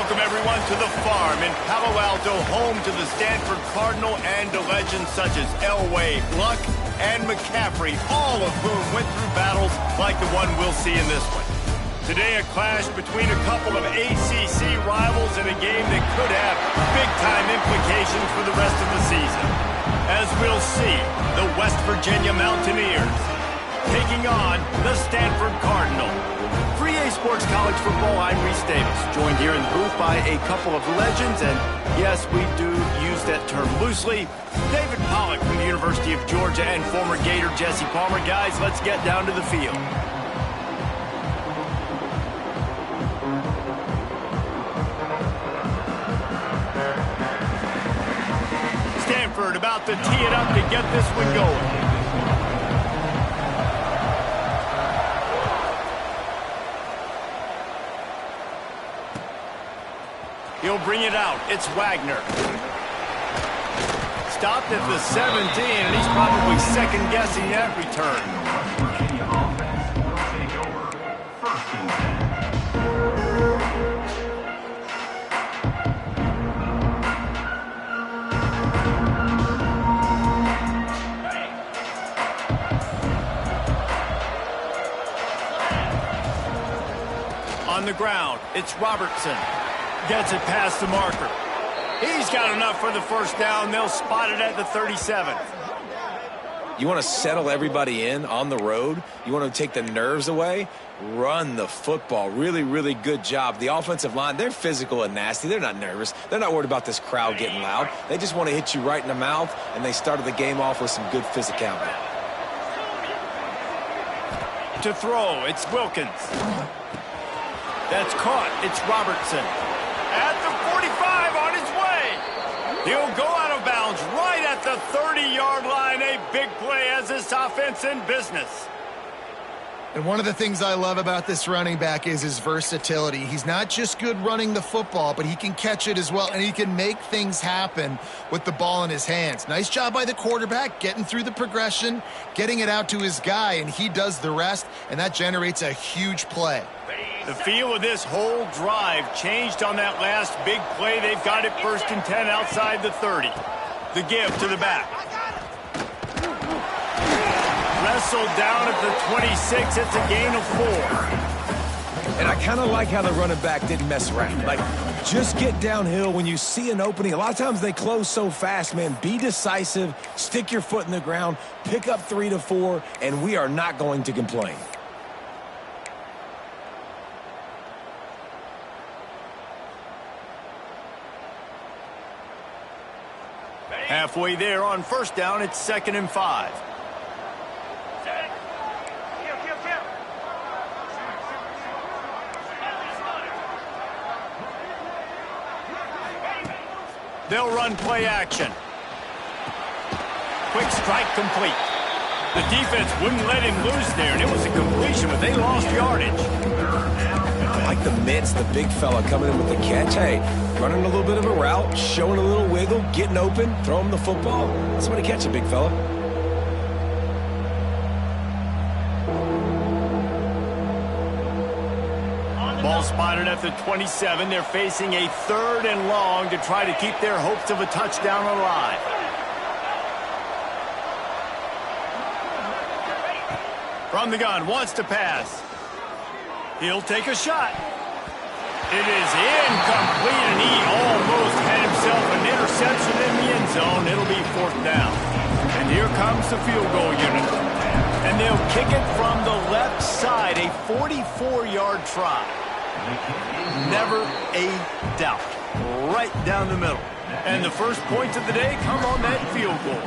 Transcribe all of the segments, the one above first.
Welcome, everyone, to the farm in Palo Alto, home to the Stanford Cardinal and to legends such as Elway, Luck, and McCaffrey, all of whom went through battles like the one we'll see in this one. Today, a clash between a couple of ACC rivals in a game that could have big-time implications for the rest of the season. As we'll see, the West Virginia Mountaineers taking on the Stanford Cardinal. For EA Sports College Football, I'm Reese Davis, joined here in the booth by a couple of legends, and yes, we do use that term loosely. David Pollack from the University of Georgia and former Gator Jesse Palmer. Guys, let's get down to the field. Stanford about to tee it up to get this one going. He'll bring it out. It's Wagner. Stopped at the 17, and he's probably second-guessing that return. Virginia offense will take over. First and 10. On the ground, it's Robertson. Gets it past the marker. He's got enough for the first down. They'll spot it at the 37. You want to settle everybody in on the road? You want to take the nerves away? Run the football. Really, really good job. The offensive line, they're physical and nasty. They're not nervous. They're not worried about this crowd getting loud. They just want to hit you right in the mouth, and they started the game off with some good physicality. To throw, it's Wilkins. That's caught. It's Robertson. At the 45, on his way. He'll go out of bounds right at the 30-yard line. A big play as this offense in business. And one of the things I love about this running back is his versatility. He's not just good running the football, but he can catch it as well, and he can make things happen with the ball in his hands. Nice job by the quarterback, getting through the progression, getting it out to his guy, and he does the rest, and that generates a huge play. The feel of this whole drive changed on that last big play. They've got it 1st and 10 outside the 30. The give to the back. Wrestled down at the 26. It's a gain of 4. And I kind of like how the running back didn't mess around. Like, just get downhill when you see an opening. A lot of times they close so fast, man. Be decisive, stick your foot in the ground, pick up 3 to 4, and we are not going to complain. Halfway there on 1st down, it's 2nd and 5. They'll run play action. Quick strike complete. The defense wouldn't let him loose there, and it was a completion, but they lost yardage. I like the mitts, the big fella coming in with the catch. Hey, running a little bit of a route, showing a little wiggle, getting open, throw him the football. That's when he catch it, big fella. Ball spotted at the 27. They're facing a 3rd and long to try to keep their hopes of a touchdown alive. From the gun, wants to pass. He'll take a shot. It is incomplete, and he almost had himself an interception in the end zone. It'll be 4th down. And here comes the field goal unit. And they'll kick it from the left side, a 44-yard try. Never a doubt. Right down the middle. And the first points of the day come on that field goal.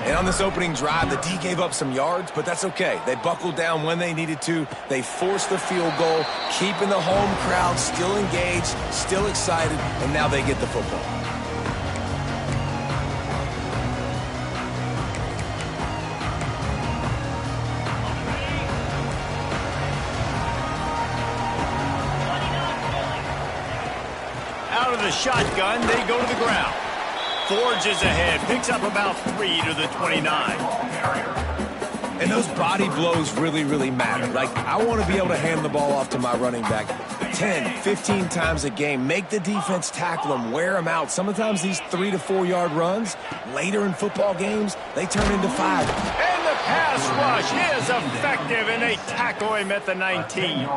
And on this opening drive, the D gave up some yards, but that's okay. They buckled down when they needed to. They forced the field goal, keeping the home crowd still engaged, still excited, and now they get the football. Out of the shotgun, they go to the ground. Forges ahead, picks up about 3 to the 29. And those body blows really, really matter. Like, I want to be able to hand the ball off to my running back 10, 15 times a game. Make the defense tackle them, wear them out. Sometimes these 3 to 4 yard runs, later in football games, they turn into 5. And the pass rush is effective, and they tackle him at the 19.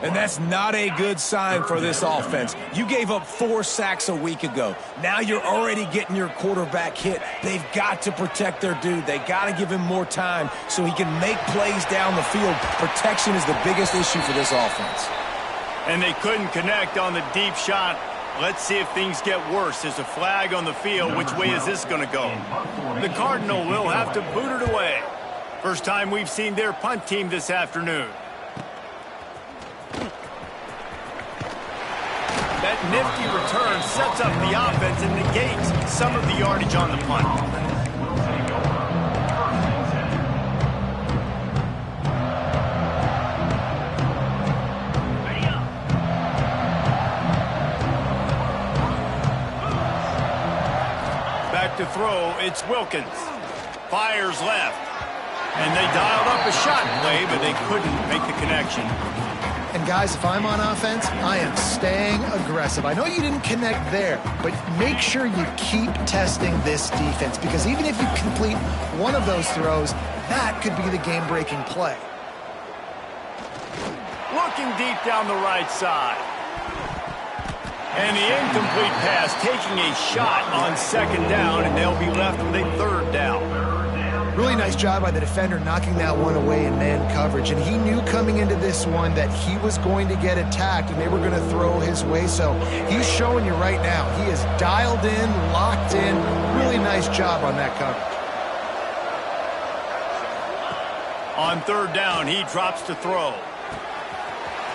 And that's not a good sign for this offense. You gave up 4 sacks a week ago. Now you're already getting your quarterback hit. They've got to protect their dude. They got to give him more time so he can make plays down the field. Protection is the biggest issue for this offense. And they couldn't connect on the deep shot. Let's see if things get worse. There's a flag on the field. Which way is this going to go? The Cardinal will have to boot it away. First time we've seen their punt team this afternoon. That nifty return sets up the offense and negates some of the yardage on the punt. Back to throw, it's Wilkins. Fires left. And they dialed up a shot play, but they couldn't make the connection. And guys, if I'm on offense, I am staying aggressive. I know you didn't connect there, but make sure you keep testing this defense, because even if you complete one of those throws, that could be the game-breaking play. Looking deep down the right side. And the incomplete pass taking a shot on second down, and they'll be left with a third down. Really nice job by the defender knocking that one away in man coverage. And he knew coming into this one that he was going to get attacked and they were going to throw his way. So he's showing you right now. He is dialed in, locked in. Really nice job on that coverage. On third down, he drops to throw.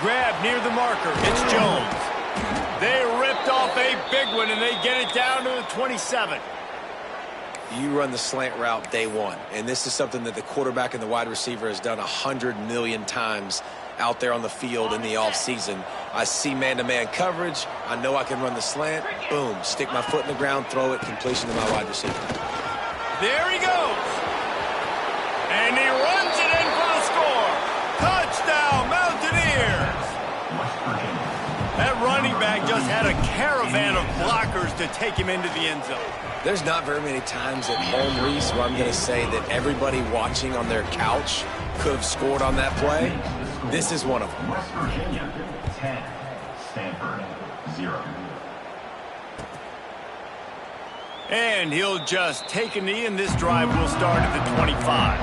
Grab near the marker. It's Jones. They ripped off a big one, and they get it down to the 27. You run the slant route day one, and this is something that the quarterback and the wide receiver has done 100 million times out there on the field in the offseason. I see man-to-man coverage. I know I can run the slant. Boom, stick my foot in the ground, throw it, completion to my wide receiver. There he goes. And he runs it in for the score. Touchdown, Mountaineers. That running back just had a caravan of blockers to take him into the end zone. There's not very many times at home, Reese, where I'm going to say that everybody watching on their couch could have scored on that play. This is one of them. West Virginia, 10. Stanford, 0. And he'll just take a knee, and this drive will start at the 25.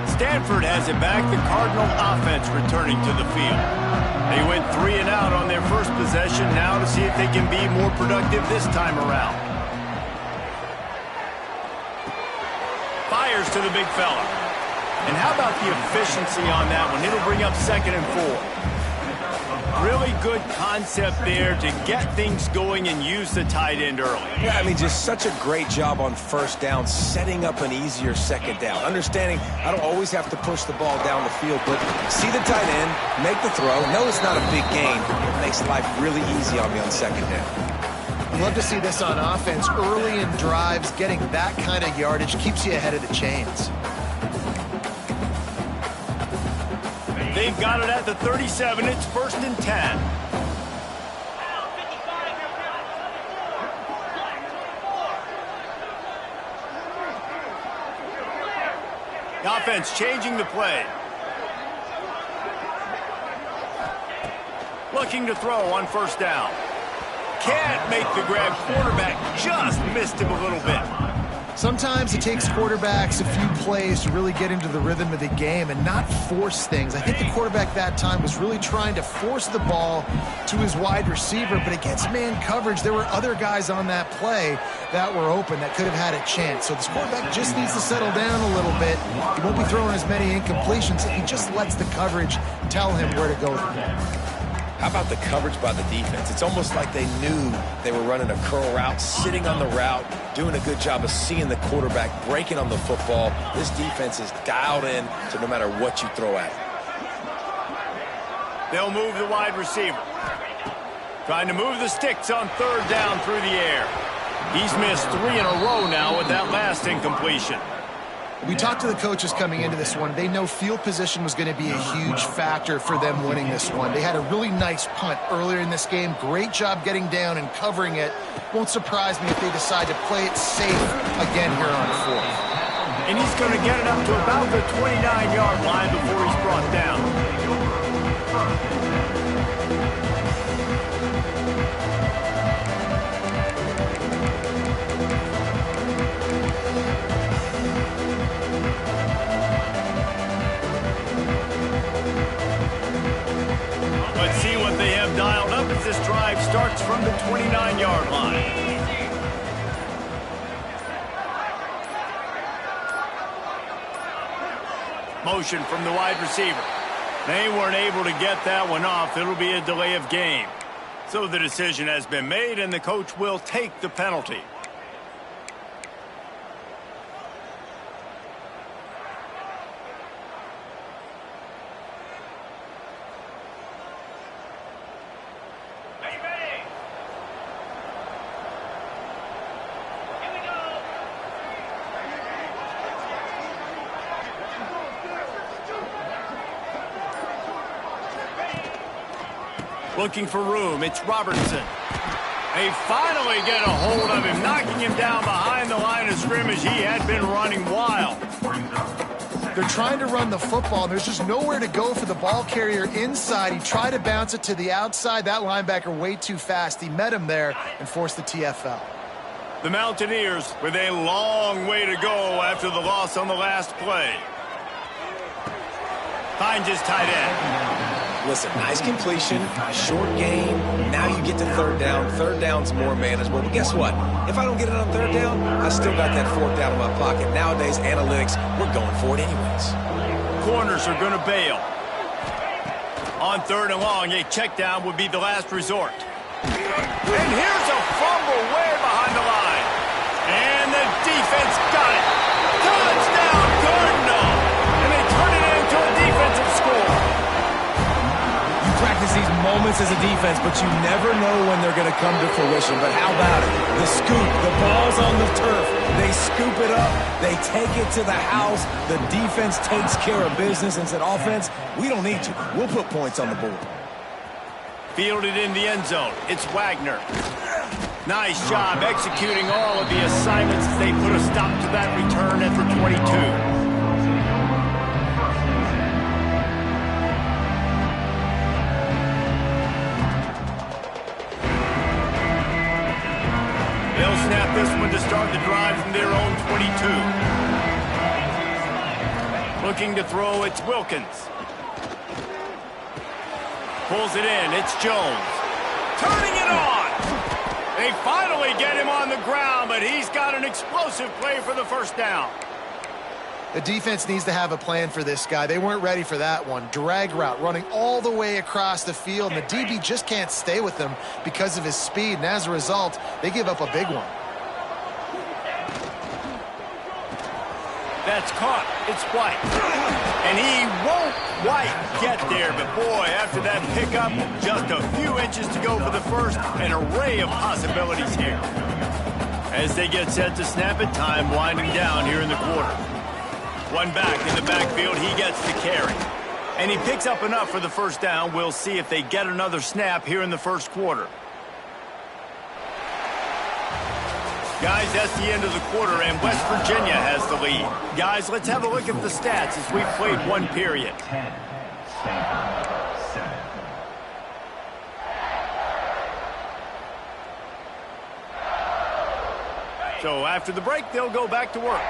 Stanford has it back. The Cardinal offense returning to the field. They went 3 and out on their first possession. Now to see if they can be more productive this time around. Fires to the big fella. And how about the efficiency on that one? It'll bring up 2nd and 4. Really good concept there to get things going and use the tight end early. Yeah, I mean, just such a great job on first down, setting up an easier second down. Understanding I don't always have to push the ball down the field, but see the tight end, make the throw. No, it's not a big gain. It makes life really easy on me on second down. I'd love to see this on offense. Early in drives, getting that kind of yardage keeps you ahead of the chains. They've got it at the 37. It's 1st and 10. The offense changing the play. Looking to throw on first down. Can't make the grab. Quarterback just missed him a little bit. Sometimes it takes quarterbacks a few plays to really get into the rhythm of the game and not force things. I think the quarterback that time was really trying to force the ball to his wide receiver, but against man coverage, there were other guys on that play that were open that could have had a chance. So this quarterback just needs to settle down a little bit. He won't be throwing as many incompletions. He just lets the coverage tell him where to go from there. How about the coverage by the defense? It's almost like they knew they were running a curl route, sitting on the route, doing a good job of seeing the quarterback, breaking on the football. This defense is dialed in to no matter what you throw at it. They'll move the wide receiver. Trying to move the sticks on third down through the air. He's missed 3 in a row now with that last incompletion. We talked to the coaches coming into this one. They know field position was going to be a huge factor for them winning this one. They had a really nice punt earlier in this game. Great job getting down and covering it. Won't surprise me if they decide to play it safe again here on fourth. And he's going to get it up to about the 29-yard line before he's brought down. Let's see what they have dialed up as this drive starts from the 29-yard line. Motion from the wide receiver. They weren't able to get that one off. It'll be a delay of game. So the decision has been made, and the coach will take the penalty. Looking for room, it's Robertson. They finally get a hold of him, knocking him down behind the line of scrimmage. He had been running wild. They're trying to run the football, and there's just nowhere to go for the ball carrier inside. He tried to bounce it to the outside. That linebacker way too fast. He met him there and forced the TFL. The Mountaineers with a long way to go after the loss on the last play. Finds his tight end. Listen, nice completion, short game. Now you get to third down. Third down's more manageable. But guess what? If I don't get it on third down, I still got that fourth down in my pocket. Nowadays, analytics, we're going for it anyways. Corners are going to bail. On third and long, a check down would be the last resort. And here's a fumble way behind the line. And the defense got it. Touchdown, Cardinal. And they turn it into a defensive score. Practice these moments as a defense, but you never know when they're going to come to fruition. But how about it? The scoop, the ball's on the turf. They scoop it up. They take it to the house. The defense takes care of business and said, offense, we don't need you. We'll put points on the board. Fielded in the end zone. It's Wagner. Nice job executing all of the assignments as they put a stop to that return at the 22. They'll snap this one to start the drive from their own 22. Looking to throw, it's Wilkins. Pulls it in, it's Jones. Turning it on! They finally get him on the ground, but he's got an explosive play for the first down. The defense needs to have a plan for this guy. They weren't ready for that one. Drag route, running all the way across the field, and the DB just can't stay with him because of his speed, and as a result, they give up a big one. That's caught. It's White. And he won't quite get there, but boy, after that pickup, just a few inches to go for the first, an array of possibilities here. As they get set to snap it, time winding down here in the quarter. One back in the backfield, he gets the carry. And he picks up enough for the first down. We'll see if they get another snap here in the first quarter. Guys, that's the end of the quarter, and West Virginia has the lead. Guys, let's have a look at the stats as we've played one period. 10, 7. So after the break, they'll go back to work.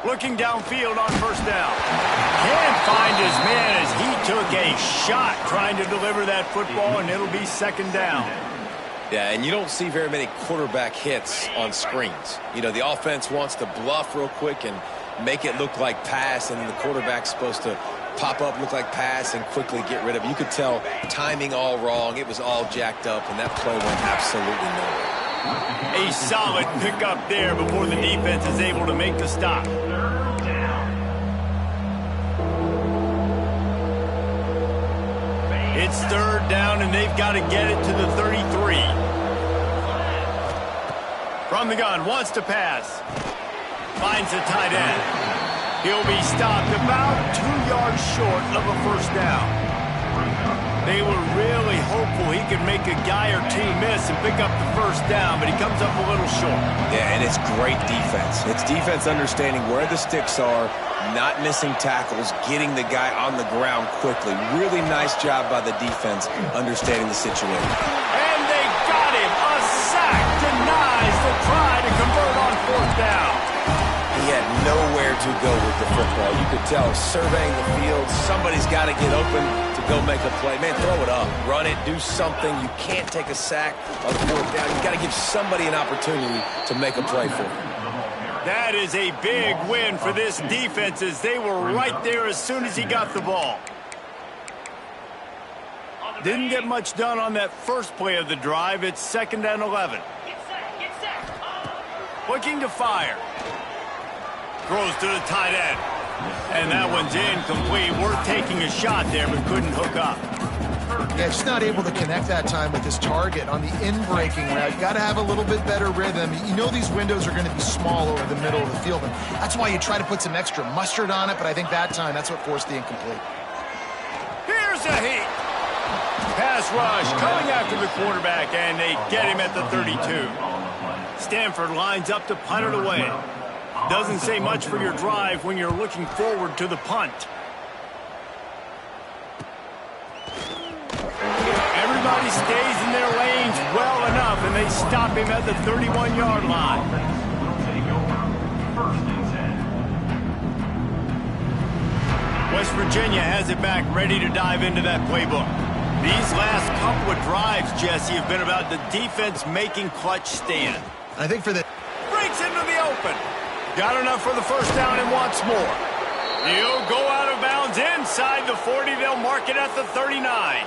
Looking downfield on first down. Can't find his man as he took a shot trying to deliver that football, and it'll be second down. Yeah, and you don't see very many quarterback hits on screens. You know, the offense wants to bluff real quick and make it look like pass, and then the quarterback's supposed to pop up, look like pass, and quickly get rid of it. You could tell timing all wrong. It was all jacked up, and that play went absolutely nowhere. A solid pickup there before the defense is able to make the stop. It's third down, and they've got to get it to the 33. From the gun, wants to pass. Finds the tight end. He'll be stopped about 2 yards short of a first down. They were really hopeful he could make a guy or two miss and pick up the first down, but he comes up a little short. Yeah, and it's great defense. It's defense understanding where the sticks are, not missing tackles, getting the guy on the ground quickly. Really nice job by the defense understanding the situation. And they got him. A sack denies the try to convert on fourth down. He had nowhere to go with the football. You could tell surveying the field, somebody's got to get open to go make a play. Man, throw it up, run it, do something. You can't take a sack on fourth down. You got to give somebody an opportunity to make a play for you. That is a big win for this defense as they were right there as soon as he got the ball. Didn't get much done on that first play of the drive. It's 2nd and 11. Looking to fire. Throws to the tight end. And that one's incomplete. Worth taking a shot there, but couldn't hook up. Yeah, just not able to connect that time with his target on the in-breaking route. You got to have a little bit better rhythm. You know these windows are going to be small over the middle of the field, and that's why you try to put some extra mustard on it, but I think that time that's what forced the incomplete. Here's a heat. Pass rush coming after the quarterback, and they get him at the 32. Stanford lines up to punt it away. Doesn't say much for your drive when you're looking forward to the punt. Everybody stays in their lanes well enough, and they stop him at the 31-yard line. West Virginia has it back, ready to dive into that playbook. These last couple of drives, Jesse, have been about the defense making clutch stand. I think for the... Breaks into the open. Got enough for the first down and wants more. He'll go out of bounds inside the 40. They'll mark it at the 39.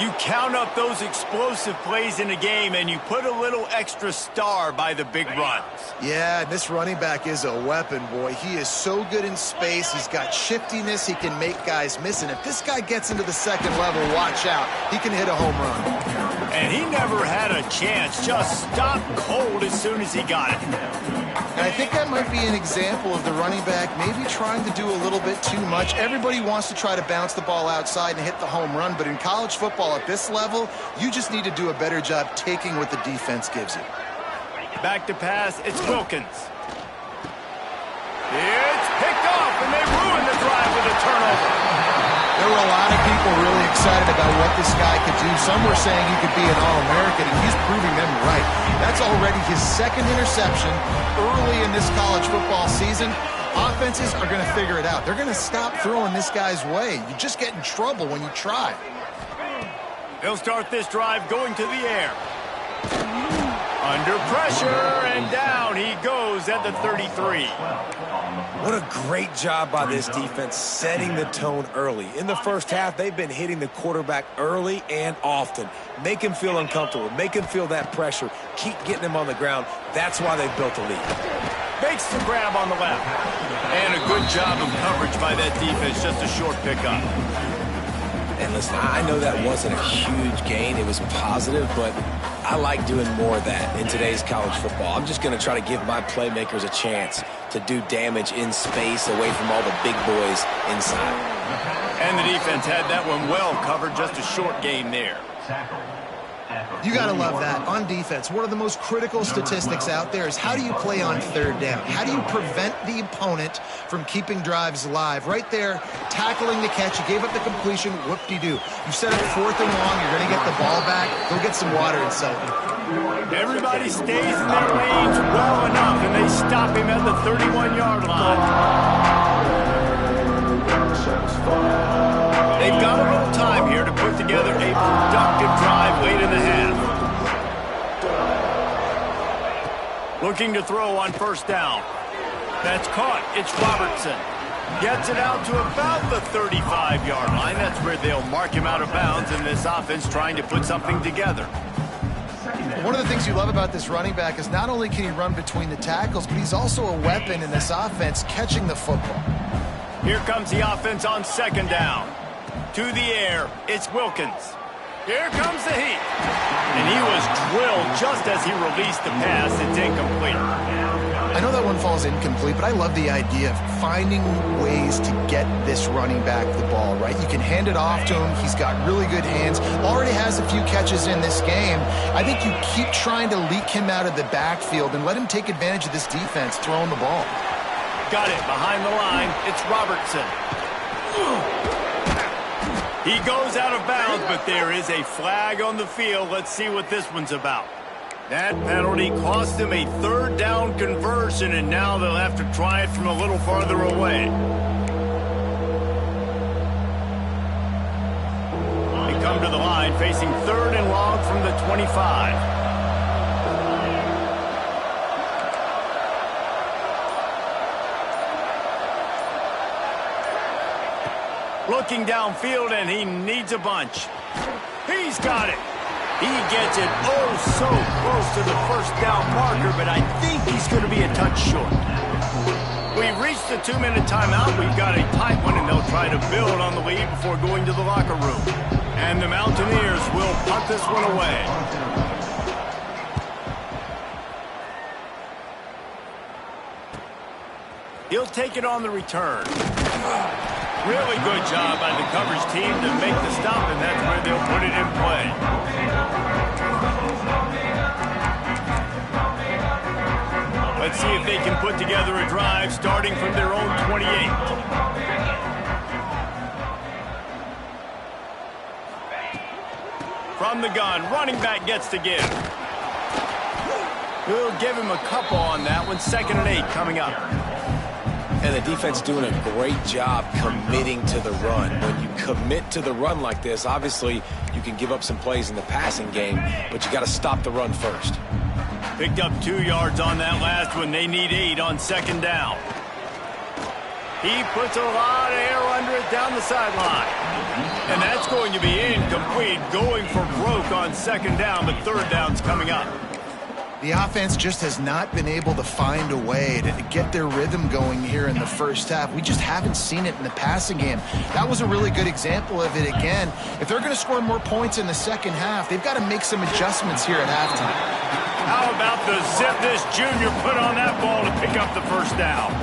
You count up those explosive plays in a game, and you put a little extra star by the big runs. Yeah, this running back is a weapon, boy. He is so good in space. He's got shiftiness. He can make guys miss. And if this guy gets into the second level, watch out. He can hit a home run. And he never had a chance. Just stopped cold as soon as he got it. And I think that might be an example of the running back maybe trying to do a little bit too much. Everybody wants to try to bounce the ball outside and hit the home run, but in college football at this level, you just need to do a better job taking what the defense gives you. Back to pass, it's Wilkins. It's picked off, and they ruin the drive with a turnover. There were a lot of people really excited about what this guy could do. Some were saying he could be an All-American, and he's proving them right. That's already his second interception early in this college football season. Offenses are going to figure it out. They're going to stop throwing this guy's way. You just get in trouble when you try. He'll start this drive going to the air. Under pressure, and down he goes at the 33. What a great job by this defense setting the tone early. In the first half, they've been hitting the quarterback early and often. Make him feel uncomfortable. Make him feel that pressure. Keep getting him on the ground. That's why they've built a lead. Makes the grab on the left. And a good job of coverage by that defense. Just a short pickup. And listen, I know that wasn't a huge gain. It was positive, but I like doing more of that in today's college football. I'm just going to try to give my playmakers a chance to do damage in space away from all the big boys inside. And the defense had that one well covered. Just a short gain there. You got to love that. On defense, one of the most critical statistics out there is how do you play on third down? How do you prevent the opponent from keeping drives alive? Right there, tackling the catch. You gave up the completion. Whoop-de-doo. You set up 4th and long. You're going to get the ball back. Go get some water and settle. Everybody stays in their lanes well enough, and they stop him at the 31-yard line. They've got a little time here to put together a productive drive late in the half. Looking to throw on first down. That's caught. It's Robertson. Gets it out to about the 35-yard line. That's where they'll mark him out of bounds in this offense trying to put something together. One of the things you love about this running back is not only can he run between the tackles, but he's also a weapon in this offense catching the football. Here comes the offense on second down. To the air, it's Wilkins. Here comes the heat. And he was drilled just as he released the pass. It's incomplete. I know that one falls incomplete, but I love the idea of finding ways to get this running back the ball, right? You can hand it off to him. He's got really good hands. Already has a few catches in this game. I think you keep trying to leak him out of the backfield and let him take advantage of this defense throwing the ball. Got it behind the line. It's Robertson. He goes out of bounds, but there is a flag on the field. Let's see what this one's about. That penalty cost them a third down conversion, and now they'll have to try it from a little farther away. They come to the line facing 3rd and long from the 25. Looking downfield, and he needs a bunch. He's got it. He gets it so close to the first down marker, but I think he's going to be a touch short. We've reached the 2-minute timeout. We've got a tight one, and they'll try to build on the lead before going to the locker room. And the Mountaineers will punt this one away. He'll take it on the return. Really good job by the coverage team to make the stop, and that's where they'll put it in play. Let's see if they can put together a drive starting from their own 28. From the gun, running back gets to give. We'll give him a couple on that one. 2nd and 8 coming up. And the defense doing a great job committing to the run. When you commit to the run like this, obviously you can give up some plays in the passing game, but you got to stop the run first. Picked up 2 yards on that last one. They need 8 on 2nd down. He puts a lot of air under it down the sideline. And that's going to be incomplete, going for broke on 2nd down, but 3rd down's coming up. The offense just has not been able to find a way to get their rhythm going here in the first half. We just haven't seen it in the passing game. That was a really good example of it again. If they're going to score more points in the second half, they've got to make some adjustments here at halftime. How about the zip this junior put on that ball to pick up the first down?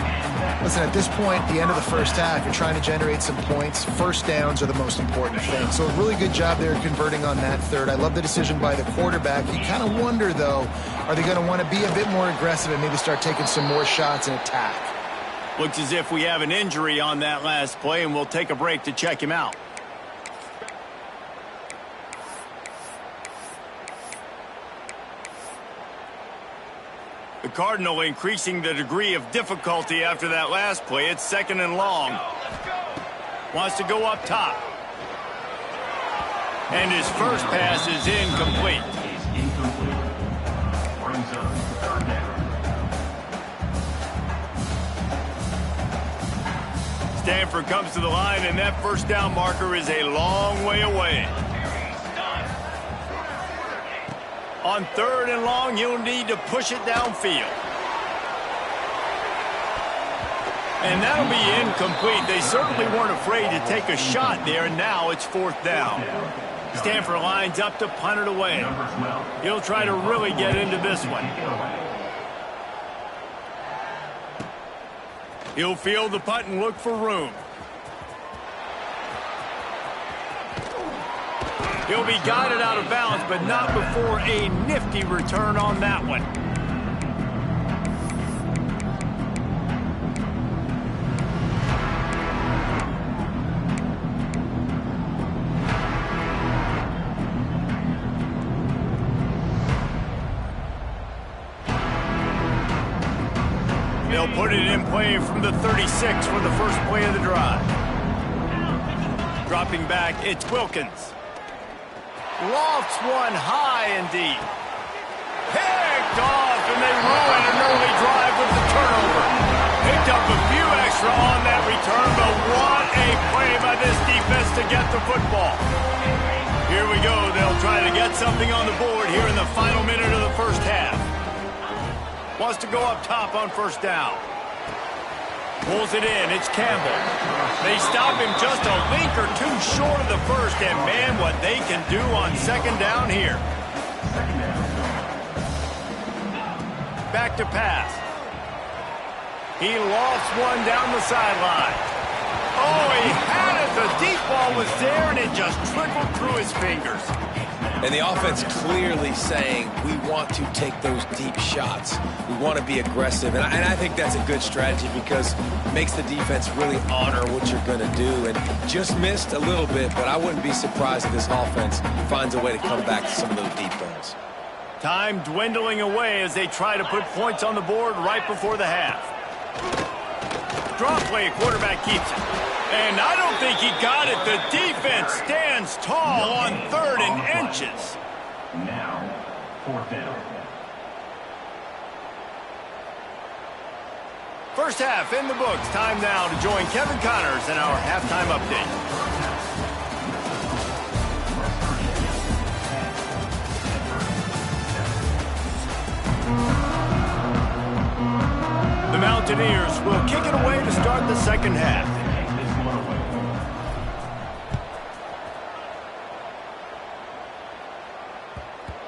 Listen, at this point, the end of the first half, you're trying to generate some points. First downs are the most important thing. So a really good job there converting on that 3rd. I love the decision by the quarterback. You kind of wonder, though, are they going to want to be a bit more aggressive and maybe start taking some more shots and attack? Looks as if we have an injury on that last play, and we'll take a break to check him out. The Cardinal increasing the degree of difficulty after that last play. It's 2nd and long. Wants to go up top. And his first pass is incomplete. Brings up 3rd down. Stanford comes to the line, and that first down marker is a long way away. On 3rd and long, he'll need to push it downfield. And that'll be incomplete. They certainly weren't afraid to take a shot there, and now it's 4th down. Stanford lines up to punt it away. He'll try to really get into this one. He'll field the punt and look for room. He'll be guided out of bounds, but not before a nifty return on that one. They'll put it in play from the 36 for the first play of the drive. Dropping back, it's Wilkins. Lofts one high and deep. Picked off, and they ruin an early drive with the turnover. Picked up a few extra on that return, but what a play by this defense to get the football. Here we go. They'll try to get something on the board here in the final minute of the first half. Wants to go up top on 1st down. Pulls it in. It's Campbell. They stop him just a link or two short of the first, and man, what they can do on second down here. Back to pass. He lofts one down the sideline. Oh, he had it. The deep ball was there, and it just trickled through his fingers. And the offense clearly saying, we want to take those deep shots. We want to be aggressive. And I think that's a good strategy because it makes the defense really honor what you're going to do. And just missed a little bit, but I wouldn't be surprised if this offense finds a way to come back to some of those deep balls. Time dwindling away as they try to put points on the board right before the half. Draw play, quarterback keeps it. And I don't think he got it. The defense stands tall on 3rd and inches. Now, 4th down. First half in the books. Time now to join Kevin Connors in our halftime update. The Mountaineers will kick it away to start the second half.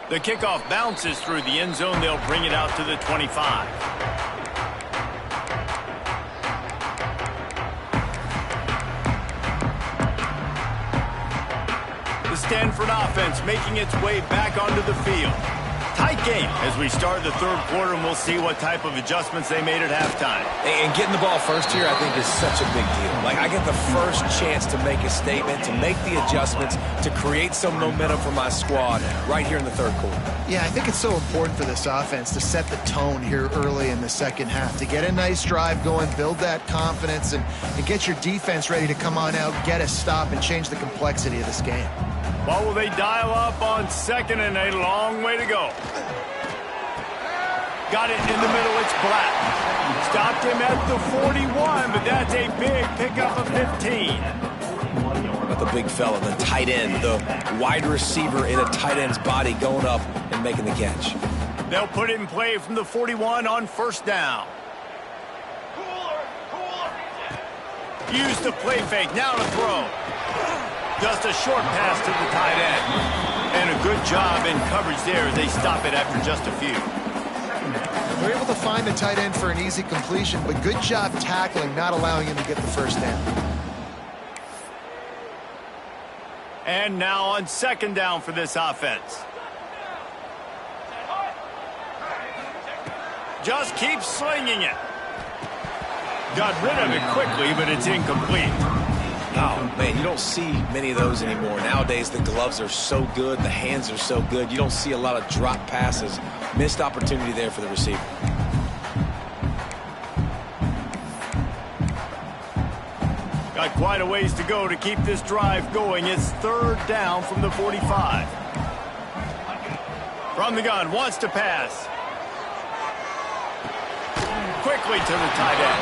The kickoff bounces through the end zone. They'll bring it out to the 25. The Stanford offense making its way back onto the field. Tight game as we start the third quarter, and we'll see what type of adjustments they made at halftime. And getting the ball first here, I think, is such a big deal. Like, I get the first chance to make a statement, to make the adjustments, to create some momentum for my squad right here in the third quarter. Yeah, I think it's so important for this offense to set the tone here early in the second half, to get a nice drive going, build that confidence, and get your defense ready to come on out, get a stop, and change the complexity of this game. What will they dial up on second, and a long way to go? Got it in the middle, it's Black. Stopped him at the 41, but that's a big pickup of 15. But the big fella, the tight end, the wide receiver in a tight end's body going up and making the catch. They'll put it in play from the 41 on first down. Use the play fake, now to throw. Just a short pass to the tight end. And a good job in coverage there as they stop it after just a few. They're able to find the tight end for an easy completion, but good job tackling, not allowing him to get the first down. And now on second down for this offense. Just keep slinging it. Got rid of it quickly, but it's incomplete. Oh, man, you don't see many of those anymore. Nowadays, the gloves are so good, the hands are so good. You don't see a lot of drop passes. Missed opportunity there for the receiver. Got quite a ways to go to keep this drive going. It's third down from the 45. From the gun, wants to pass. Quickly to the tight end.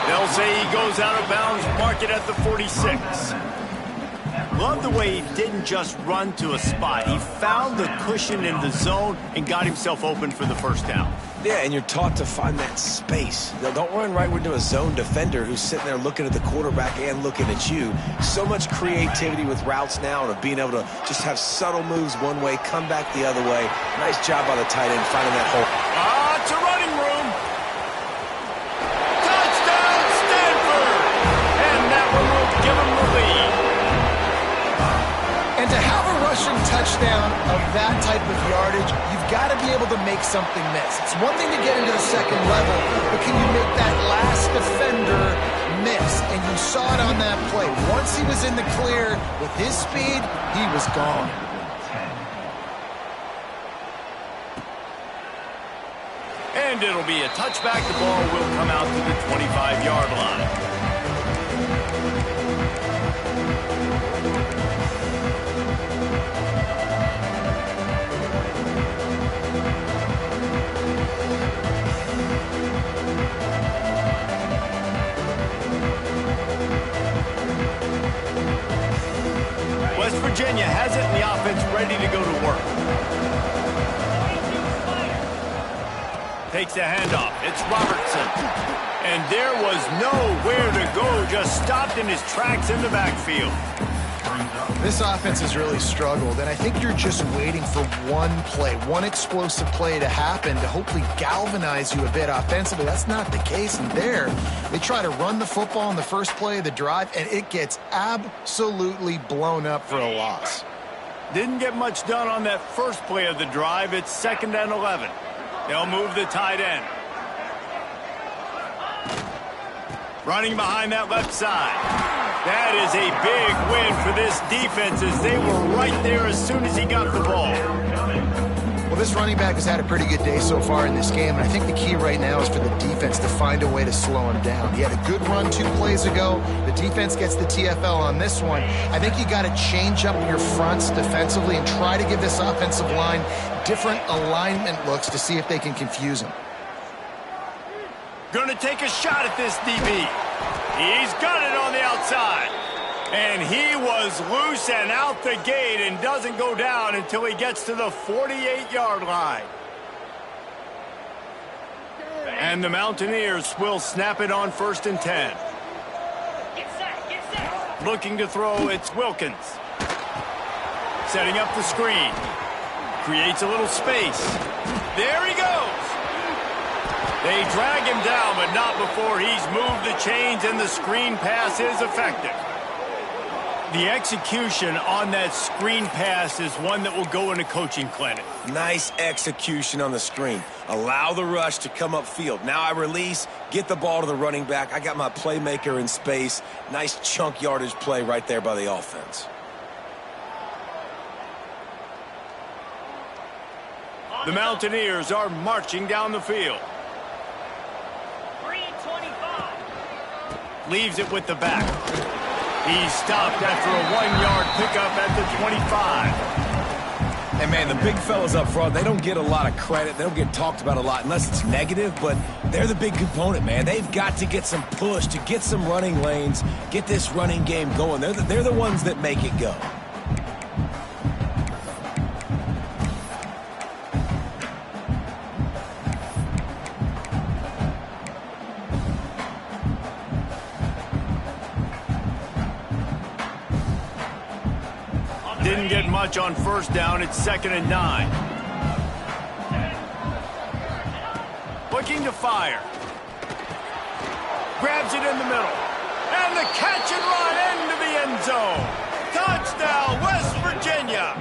They'll say he goes out of bounds, mark it at the 46. Love the way he didn't just run to a spot. He found the cushion in the zone and got himself open for the first down. Yeah, and you're taught to find that space. Now, don't run right into a zone defender who's sitting there looking at the quarterback and looking at you. So much creativity with routes now and being able to just have subtle moves one way, come back the other way. Nice job by the tight end finding that hole. It's a running room. Touchdown, Stanford! And that one will give him the lead. And to have a rushing touchdown of that type of yardage, you've got to be able to make something miss. It's one thing to get into the second level, but can you make that last defender miss? And you saw it on that play. Once he was in the clear with his speed, he was gone. And it'll be a touchback. The ball will come out to the 25-yard line. West Virginia has it, and the offense ready to go to work. Takes the handoff. It's Robertson. And there was nowhere to go. Just stopped in his tracks in the backfield. This offense has really struggled, and I think you're just waiting for one play, one explosive play to happen to hopefully galvanize you a bit offensively. That's not the case, and there, they try to run the football in the first play of the drive, and it gets absolutely blown up for a loss. Didn't get much done on that first play of the drive. It's 2nd and 11. They'll move the tight end. Running behind that left side. That is a big win for this defense as they were right there as soon as he got the ball. Well, this running back has had a pretty good day so far in this game, and I think the key right now is for the defense to find a way to slow him down. He had a good run 2 plays ago. The defense gets the TFL on this one. I think you got to change up your fronts defensively and try to give this offensive line different alignment looks to see if they can confuse him. Gonna take a shot at this DB. He's got it on the outside. And he was loose and out the gate and doesn't go down until he gets to the 48-yard line. And the Mountaineers will snap it on 1st and 10. Get set. Looking to throw, it's Wilkins. Setting up the screen. Creates a little space. There he goes. They drag him down, but not before he's moved the chains, and the screen pass is effective. The execution on that screen pass is one that will go in a coaching clinic. Nice execution on the screen. Allow the rush to come upfield. Now I release, get the ball to the running back. I got my playmaker in space. Nice chunk yardage play right there by the offense. The Mountaineers are marching down the field. Leaves it with the back. He's stopped after a 1-yard pickup at the 25. And, man, the big fellas up front, they don't get a lot of credit. They don't get talked about a lot unless it's negative, but they're the big component, man. They've got to get some push, to get some running lanes, get this running game going. They're the ones that make it go. Didn't get much on 1st down. It's 2nd and 9. Looking to fire. Grabs it in the middle. And the catch and run into the end zone. Touchdown, West Virginia.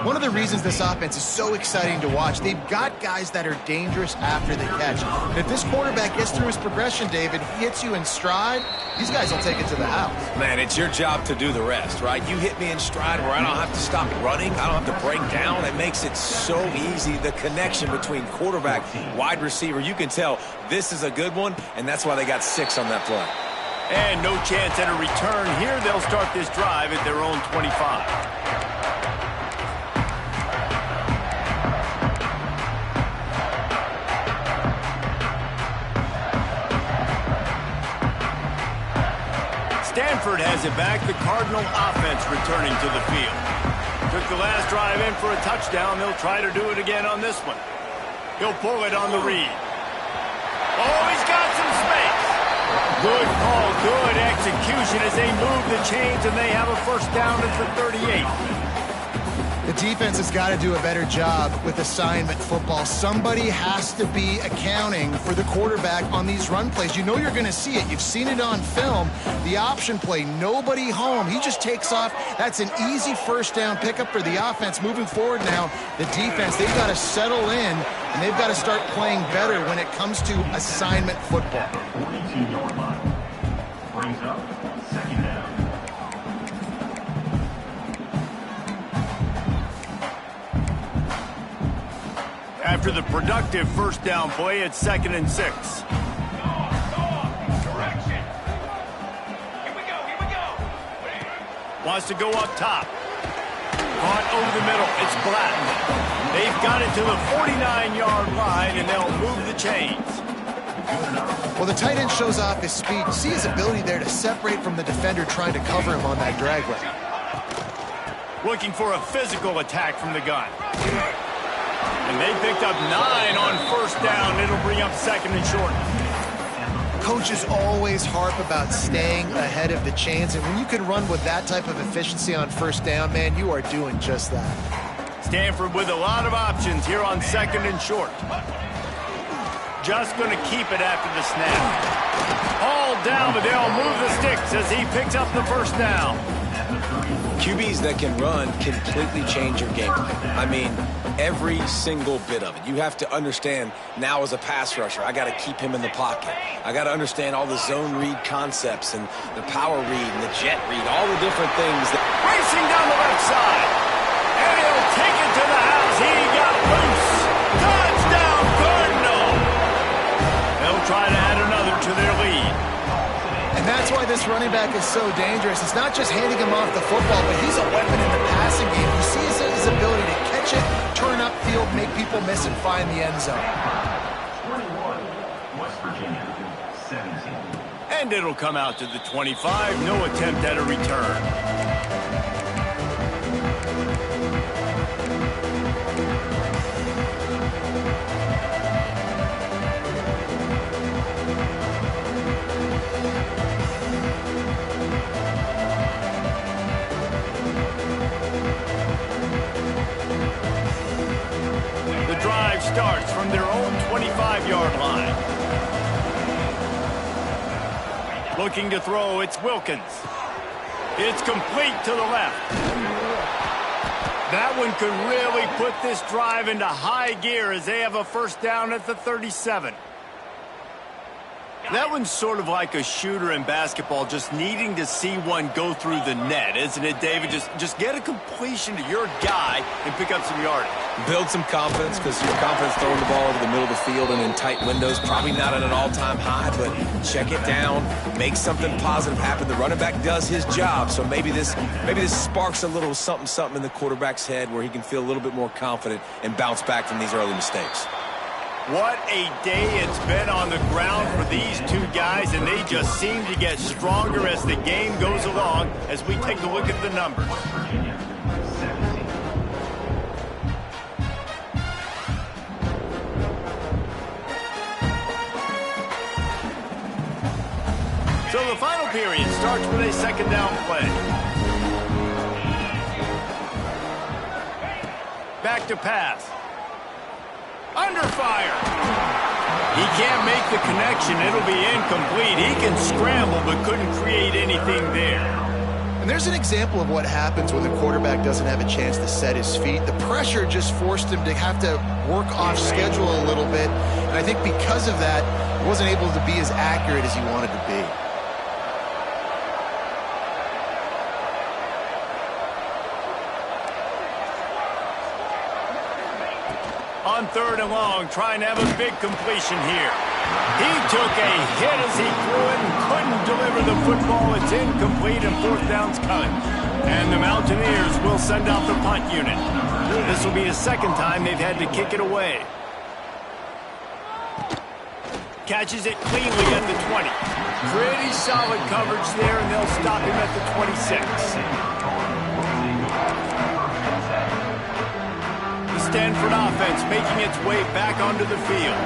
One of the reasons this offense is so exciting to watch, they've got guys that are dangerous after the catch. And if this quarterback gets through his progression, David, he hits you in stride, these guys will take it to the house. Man, it's your job to do the rest, right? You hit me in stride where I don't have to stop running. I don't have to break down. It makes it so easy. The connection between quarterback, wide receiver, you can tell this is a good one, and that's why they got 6 on that play. And no chance at a return here. They'll start this drive at their own 25. Stanford has it back. The Cardinal offense returning to the field. Took the last drive in for a touchdown. They'll try to do it again on this one. He'll pull it on the read. Oh, he's got some space. Good call, good execution as they move the chains, and they have a 1st down at the 38. The defense has got to do a better job with assignment football. Somebody has to be accounting for the quarterback on these run plays. You know you're going to see it. You've seen it on film. The option play, nobody home. He just takes off. That's an easy 1st down pickup for the offense. Moving forward now, the defense, they've got to settle in, and they've got to start playing better when it comes to assignment football. 42-yard line. Brings up 2nd down. After the productive 1st down play, it's 2nd and 6. Direction. Here we go. Wants to go up top. Caught over the middle. It's Black. They've got it to the 49-yard line, and they'll move the chains. Well, the tight end shows off his speed. You see his ability there to separate from the defender trying to cover him on that drag route. Looking for a physical attack from the gun. And they picked up 9 on first down. It'll bring up second and short. Coaches always harp about staying ahead of the chains, and when you can run with that type of efficiency on first down, man, you are doing just that. Stanford with a lot of options here on second and short. Just going to keep it after the snap. All down, but they'll move the sticks as he picks up the first down. QBs that can run completely change your game plan. I mean, every single bit of it. You have to understand now as a pass rusher, I got to keep him in the pocket. I got to understand all the zone read concepts and the power read and the jet read, all the different things. Racing down the left side. And he'll take it to the house. He got loose. Touchdown, Cardinal. They'll try to add another to their lead. And that's why this running back is so dangerous. It's not just handing him off the football, but he's a weapon in the passing game. You see his ability to catch it, turn upfield, make people miss, and find the end zone. 21, West Virginia, 17. And it'll come out to the 25. No attempt at a return. Starts from their own 25-yard line. Looking to throw, it's Wilkins. It's complete to the left. That one could really put this drive into high gear as they have a first down at the 37. That one's sort of like a shooter in basketball, just needing to see one go through the net, isn't it, David? Just get a completion to your guy and pick up some yardage. Build some confidence, because your confidence throwing the ball over the middle of the field and in tight windows, probably not at an all-time high, but check it down, make something positive happen. The running back does his job, so maybe this sparks a little something in the quarterback's head where he can feel a little bit more confident and bounce back from these early mistakes. What a day it's been on the ground for these two guys, and they just seem to get stronger as the game goes along as we take a look at the numbers. So the final period starts with a second down play. Back to pass. Under fire. He can't make the connection. It'll be incomplete. He can scramble but couldn't create anything there. And there's an example of what happens when the quarterback doesn't have a chance to set his feet. The pressure just forced him to have to work off schedule a little bit. And I think because of that, he wasn't able to be as accurate as he wanted to be. On third and long, trying to have a big completion here. He took a hit as he threw it and couldn't deliver the football. It's incomplete and fourth down's coming. And the Mountaineers will send out the punt unit. This will be the second time they've had to kick it away. Catches it cleanly at the 20. Pretty solid coverage there, and they'll stop him at the 26. Stanford offense making its way back onto the field.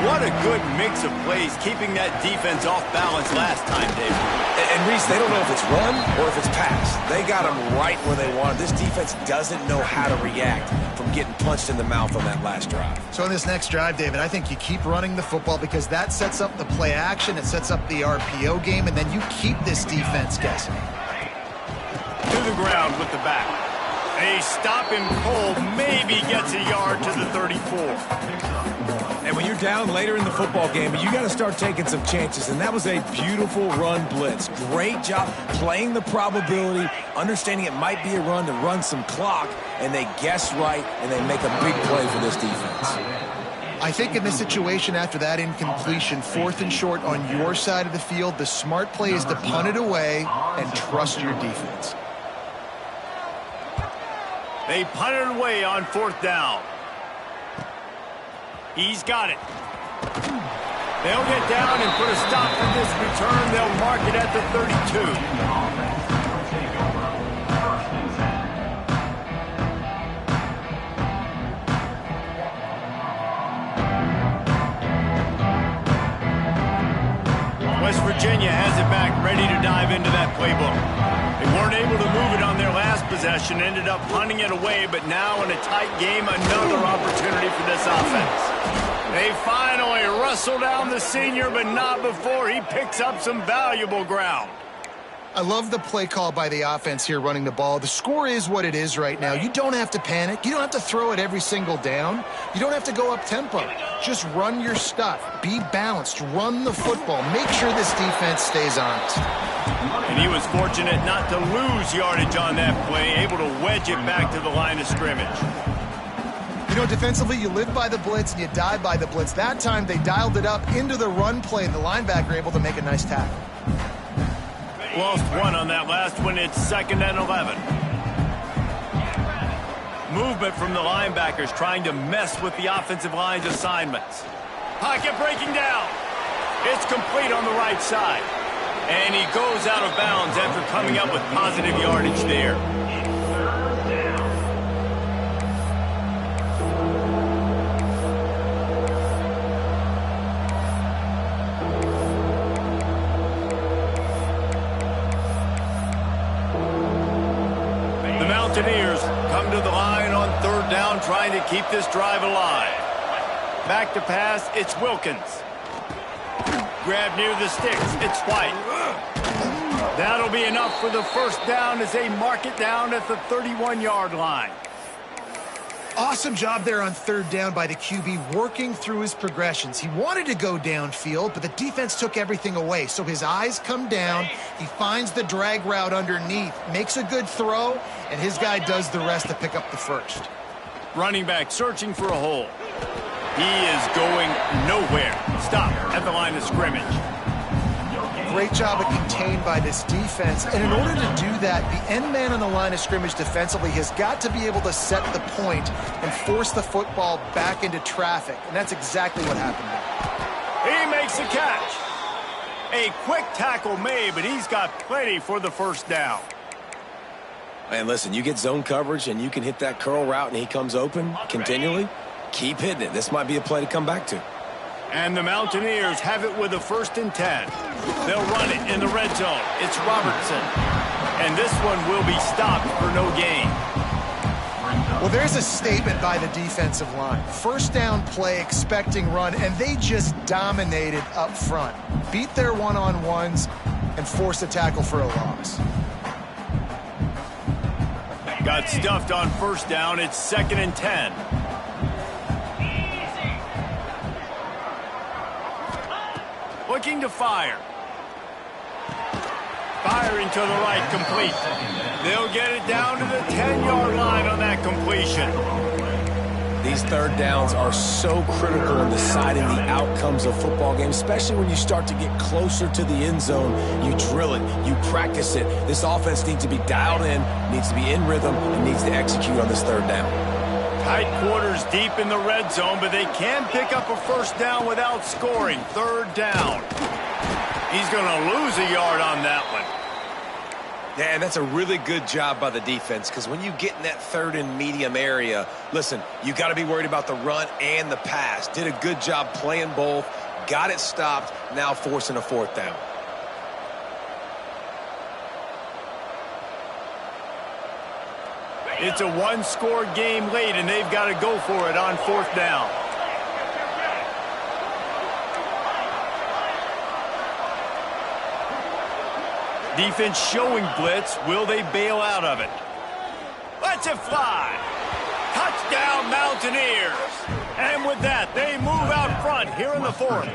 What a good mix of plays, keeping that defense off balance last time, David. And Reese, they don't know if it's run or if it's pass. They got them right where they want it. This defense doesn't know how to react from getting punched in the mouth on that last drive. So on this next drive, David, I think you keep running the football because that sets up the play action, it sets up the RPO game, and then you keep this defense guessing. To the ground with the back. They stop him cold, maybe gets a yard to the 34. And when you're down later in the football game, you got to start taking some chances, and that was a beautiful run blitz. Great job playing the probability, understanding it might be a run to run some clock, and they guess right, and they make a big play for this defense. I think in this situation after that incompletion, fourth and short on your side of the field, the smart play is to punt it away and trust your defense. They punt it away on fourth down. He's got it. They'll get down and put a stop to this return. They'll mark it at the 32. West Virginia has it back, ready to dive into that playbook. They weren't able to move it on their last possession, ended up punting it away, but now in a tight game, another opportunity for this offense. They finally wrestle down the senior, but not before he picks up some valuable ground. I love the play call by the offense here running the ball. The score is what it is right now. You don't have to panic. You don't have to throw it every single down. You don't have to go up tempo. Just run your stuff. Be balanced. Run the football. Make sure this defense stays honest. And he was fortunate not to lose yardage on that play, able to wedge it back to the line of scrimmage. You know, defensively, you live by the blitz and you die by the blitz. That time, they dialed it up into the run play, and the linebacker able to make a nice tackle. Lost one on that last one. It's 2nd and 11. Movement from the linebackers trying to mess with the offensive line's assignments. Pocket breaking down. It's complete on the right side. And he goes out of bounds after coming up with positive yardage there. Mountaineers come to the line on 3rd down, trying to keep this drive alive. Back to pass, it's Wilkins. Grab near the sticks, it's White. That'll be enough for the 1st down as they mark it down at the 31-yard line. Awesome job there on 3rd down by the QB, working through his progressions. He wanted to go downfield, but the defense took everything away. So his eyes come down, he finds the drag route underneath, makes a good throw, and his guy does the rest to pick up the 1st. Running back searching for a hole. He is going nowhere. Stop at the line of scrimmage. Great job of contained by this defense. And in order to do that, the end man on the line of scrimmage defensively has got to be able to set the point and force the football back into traffic. And that's exactly what happened there. He makes the catch. A quick tackle made, but he's got plenty for the 1st down. And listen, you get zone coverage and you can hit that curl route and he comes open continually. Keep hitting it. This might be a play to come back to. And the Mountaineers have it with a 1st and 10. They'll run it in the red zone. It's Robertson. And this one will be stopped for no gain. Well, there's a statement by the defensive line. 1st down play, expecting run, and they just dominated up front. Beat their one-on-ones and forced a tackle for a loss. Got stuffed on 1st down. It's 2nd and 10. Looking to fire. Firing to the right, complete. They'll get it down to the 10-yard line on that completion. These 3rd downs are so critical in deciding the outcomes of football games, especially when you start to get closer to the end zone. You drill it, you practice it. This offense needs to be dialed in, needs to be in rhythm, and needs to execute on this 3rd down. Tight quarters deep in the red zone, but they can pick up a 1st down without scoring. 3rd down. He's going to lose a yard on that one. Yeah, and that's a really good job by the defense, because when you get in that 3rd and medium area, listen, you got to be worried about the run and the pass. Did a good job playing both, got it stopped, now forcing a 4th down. It's a 1-score game late, and they've got to go for it on 4th down. Defense showing blitz. Will they bail out of it? Lets it fly. Touchdown, Mountaineers. And with that, they move out front here in the 4th.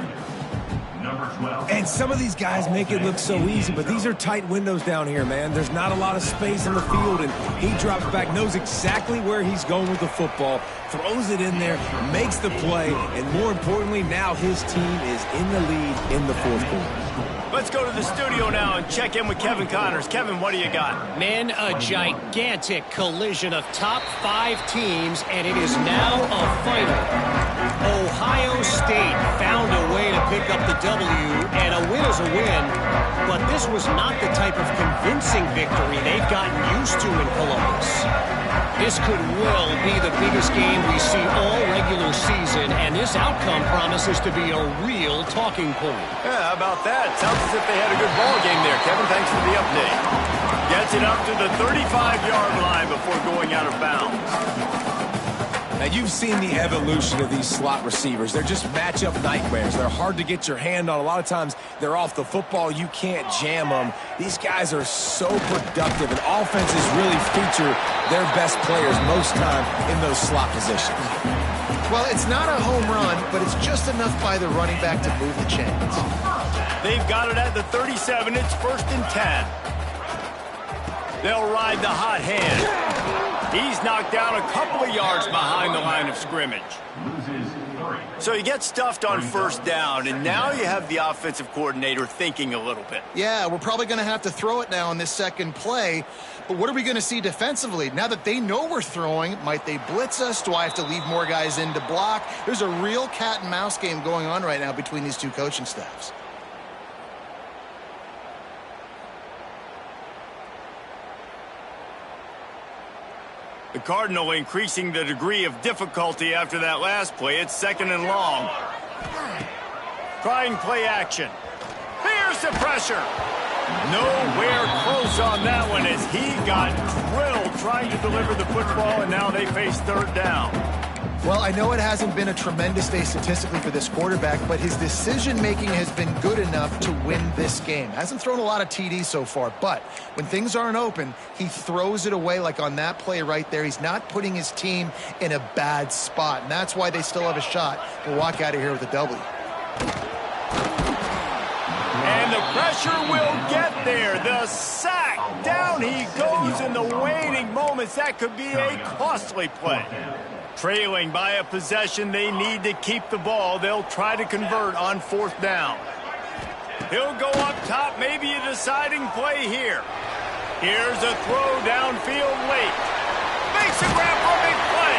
And some of these guys make it look so easy, but these are tight windows down here, man. There's not a lot of space in the field, and he drops back, knows exactly where he's going with the football, throws it in there, makes the play, and more importantly, now his team is in the lead in the 4th quarter. Let's go to the studio now and check in with Kevin Connors. Kevin, what do you got? Man, a gigantic collision of top 5 teams, and it is now a final. Ohio State found a way to pick up the W, and a win is a win, but this was not the type of convincing victory they've gotten used to in Columbus. This could well be the biggest game we see all regular season, and this outcome promises to be a real talking point. Yeah, how about that? Sounds as if they had a good ball game there. Kevin, thanks for the update. Gets it up to the 35-yard line before going out of bounds. Now, you've seen the evolution of these slot receivers. They're just matchup nightmares. They're hard to get your hand on. A lot of times, they're off the football. You can't jam them. These guys are so productive, and offenses really feature their best players most time in those slot positions. Well, it's not a home run, but it's just enough by the running back to move the chains. They've got it at the 37. It's 1st and 10. They'll ride the hot hand. He's knocked down a couple of yards behind the line of scrimmage. So he gets stuffed on 1st down, and now you have the offensive coordinator thinking a little bit. Yeah, we're probably going to have to throw it now in this second play. But what are we going to see defensively? Now that they know we're throwing, might they blitz us? Do I have to leave more guys in to block? There's a real cat and mouse game going on right now between these two coaching staffs. The Cardinal increasing the degree of difficulty after that last play. It's 2nd and long. Trying play action. Here's the pressure. Nowhere close on that one as he got drilled trying to deliver the football, and now they face 3rd down. Well, I know it hasn't been a tremendous day statistically for this quarterback, but his decision-making has been good enough to win this game. Hasn't thrown a lot of TDs so far, but when things aren't open, he throws it away like on that play right there. He's not putting his team in a bad spot, and that's why they still have a shot to walk out of here with a W. And the pressure will get there. The sack. Down he goes in the waning moments. That could be a costly play. Trailing by a possession, they need to keep the ball. They'll try to convert on 4th down. He'll go up top, maybe a deciding play here. Here's a throw downfield late. Makes a grab for a big play.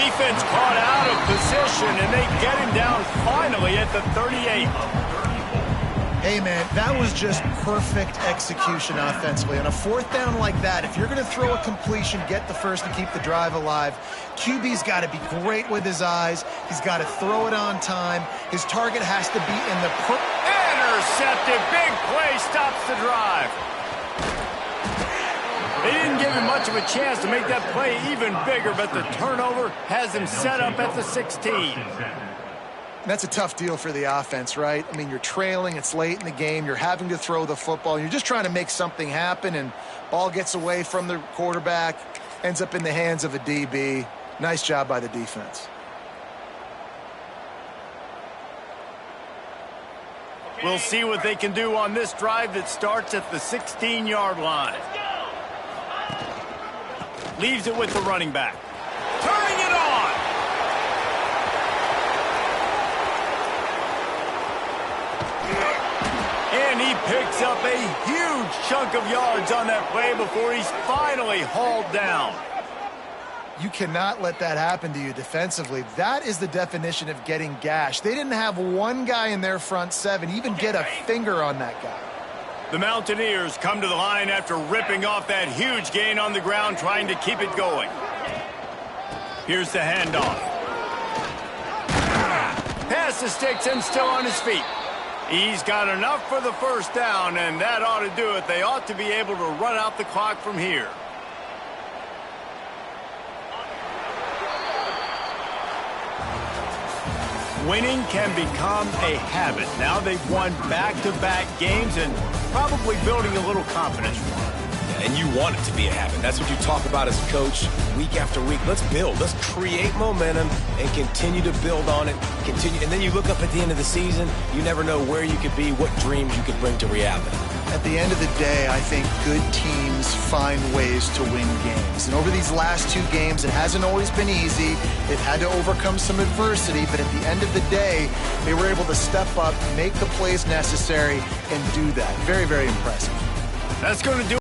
Defense caught out of position, and they get him down finally at the 38. Hey, man, that was just perfect execution offensively. On a 4th down like that, if you're going to throw a completion, get the first to keep the drive alive, QB's got to be great with his eyes. He's got to throw it on time. His target has to be in the... Intercepted. Big play stops the drive. They didn't give him much of a chance to make that play even bigger, but the turnover has him set up at the 16. That's a tough deal for the offense, right? I mean, you're trailing, it's late in the game, you're having to throw the football, you're just trying to make something happen, and ball gets away from the quarterback, ends up in the hands of a DB. Nice job by the defense. We'll see what they can do on this drive that starts at the 16-yard line. Leaves it with the running back. Turning it on. And he picks up a huge chunk of yards on that play before he's finally hauled down. You cannot let that happen to you defensively. That is the definition of getting gashed. They didn't have one guy in their front 7 even get a finger on that guy. The Mountaineers come to the line after ripping off that huge gain on the ground, trying to keep it going. Here's the handoff. Pass the sticks and still on his feet. He's got enough for the 1st down, and that ought to do it. They ought to be able to run out the clock from here. Winning can become a habit. Now they've won back-to-back games and probably building a little confidence for them. And you want it to be a habit. That's what you talk about as a coach week after week. Let's build. Let's create momentum and continue to build on it. Continue, and then you look up at the end of the season, you never know where you could be, what dreams you could bring to reality. At the end of the day, I think good teams find ways to win games. And over these last 2 games, it hasn't always been easy. They've had to overcome some adversity, but at the end of the day, they were able to step up, make the plays necessary, and do that. Very, very impressive. That's going to do